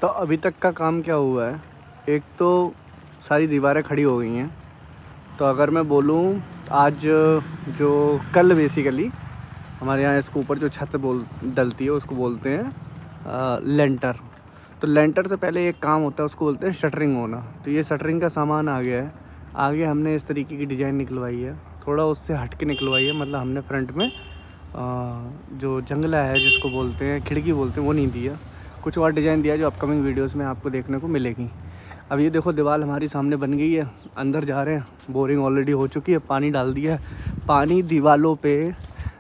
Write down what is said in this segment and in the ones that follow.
तो अभी तक का काम क्या हुआ है, एक तो सारी दीवारें खड़ी हो गई हैं। तो अगर मैं बोलूँ आज जो कल बेसिकली हमारे यहाँ इसके ऊपर जो छत डलती है उसको बोलते हैं लेंटर। तो लेंटर से पहले एक काम होता है, उसको बोलते हैं शटरिंग होना। तो ये शटरिंग का सामान आ गया है। आगे हमने इस तरीके की डिज़ाइन निकलवाई है, थोड़ा उससे हट के निकलवाई है। मतलब हमने फ्रंट में जो जंगला है जिसको बोलते हैं खिड़की बोलते हैं वो नहीं दिया, कुछ और डिज़ाइन दिया जो अपकमिंग वीडियोस में आपको देखने को मिलेगी। अब ये देखो दीवार हमारी सामने बन गई है, अंदर जा रहे हैं, बोरिंग ऑलरेडी हो चुकी है, पानी डाल दिया है। पानी दीवारों पे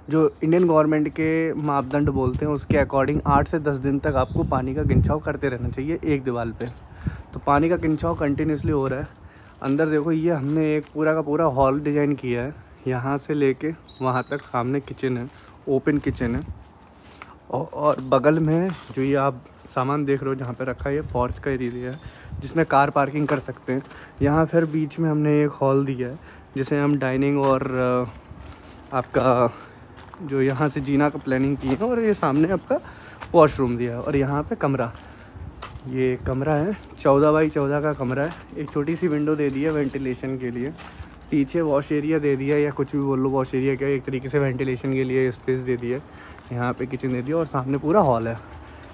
जो इंडियन गवर्नमेंट के मापदंड बोलते हैं उसके अकॉर्डिंग 8 से 10 दिन तक आपको पानी का गिंचाव करते रहना चाहिए एक दीवार पे। तो पानी का गिंचाव कंटिन्यूसली हो रहा है। अंदर देखो ये हमने एक पूरा का पूरा हॉल डिज़ाइन किया है, यहाँ से लेके वहाँ तक। सामने किचन है, ओपन किचन है। और बगल में जो ये आप सामान देख रहे हो जहाँ पे रखा है, ये पोर्च का एरिया है जिसमें कार पार्किंग कर सकते हैं। यहाँ फिर बीच में हमने एक हॉल दिया है जिसे हम डाइनिंग और आपका जो यहाँ से जीना का प्लानिंग की है। और ये सामने आपका वॉशरूम दिया है। और यहाँ पे कमरा, ये कमरा है 14 बाई 14 का कमरा है। एक छोटी सी विंडो दे दी है वेंटिलेशन के लिए। पीछे वॉश एरिया दे दिया, या कुछ भी बोल लो, वॉश एरिया क्या, एक तरीके से वेंटिलेशन के लिए स्पेस दे दी है। यहाँ पे किचन दे दिया और सामने पूरा हॉल है।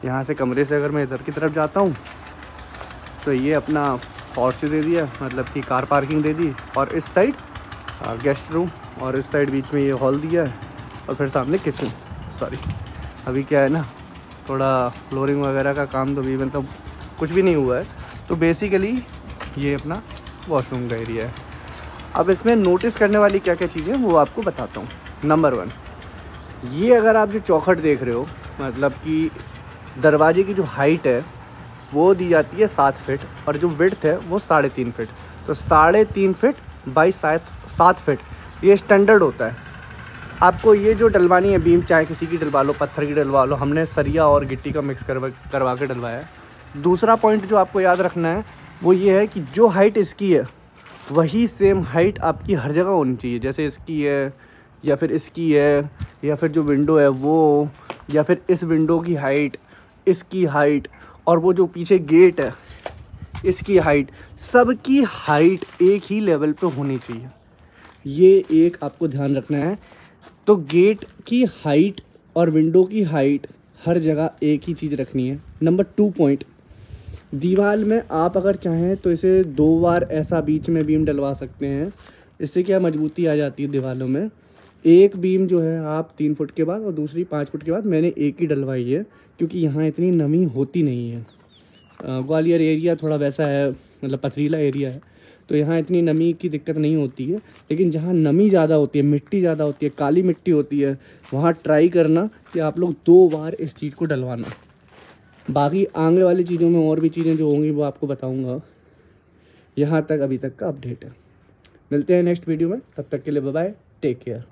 यहाँ से कमरे से अगर मैं इधर की तरफ जाता हूँ तो ये अपना पोर्च दे दिया, मतलब कि कार पार्किंग दे दी। और इस साइड गेस्ट रूम, और इस साइड बीच में ये हॉल दिया है। और फिर सामने किचन। सॉरी, अभी क्या है ना, थोड़ा फ्लोरिंग वगैरह का काम तो भी मतलब कुछ भी नहीं हुआ है। तो बेसिकली ये अपना वॉशरूम का एरिया है। अब इसमें नोटिस करने वाली क्या क्या चीज़ें वो आपको बताता हूँ। नंबर 1, ये अगर आप जो चौखट देख रहे हो, मतलब कि दरवाजे की जो हाइट है वो दी जाती है 7 फीट, और जो विड्थ है वो 3.5 फीट। तो 3.5 फीट बाई 7 फीट ये स्टैंडर्ड होता है। आपको ये जो डलवानी है बीम, चाहे किसी की डलवा लो, पत्थर की डलवा लो, हमने सरिया और गिट्टी का मिक्स करवा के डलवाया है। दूसरा पॉइंट जो आपको याद रखना है वो ये है कि जो हाइट इसकी है वही सेम हाइट आपकी हर जगह होनी चाहिए। जैसे इसकी है, या फिर इसकी है, या फिर जो विंडो है वो, या फिर इस विंडो की हाइट, इसकी हाइट, और वो जो पीछे गेट है इसकी हाइट, सबकी हाइट एक ही लेवल पे होनी चाहिए। ये एक आपको ध्यान रखना है। तो गेट की हाइट और विंडो की हाइट हर जगह एक ही चीज़ रखनी है। नंबर 2 पॉइंट, दीवार में आप अगर चाहें तो इसे 2 बार ऐसा बीच में बीम डलवा सकते हैं। इससे क्या मजबूती आ जाती है दीवारों में। एक बीम जो है आप 3 फुट के बाद और दूसरी 5 फुट के बाद, मैंने एक ही डलवाई है क्योंकि यहाँ इतनी नमी होती नहीं है। ग्वालियर एरिया थोड़ा वैसा है, मतलब पथरीला एरिया है, तो यहाँ इतनी नमी की दिक्कत नहीं होती है। लेकिन जहाँ नमी ज़्यादा होती है, मिट्टी ज़्यादा होती है, काली मिट्टी होती है, वहाँ ट्राई करना कि आप लोग 2 बार इस चीज़ को डलवाना। बाकी आगे वाली चीज़ों में और भी चीज़ें जो होंगी वो आपको बताऊँगा। यहाँ तक अभी तक का अपडेट है। मिलते हैं नेक्स्ट वीडियो में, तब तक के लिए बाय बाय, टेक केयर।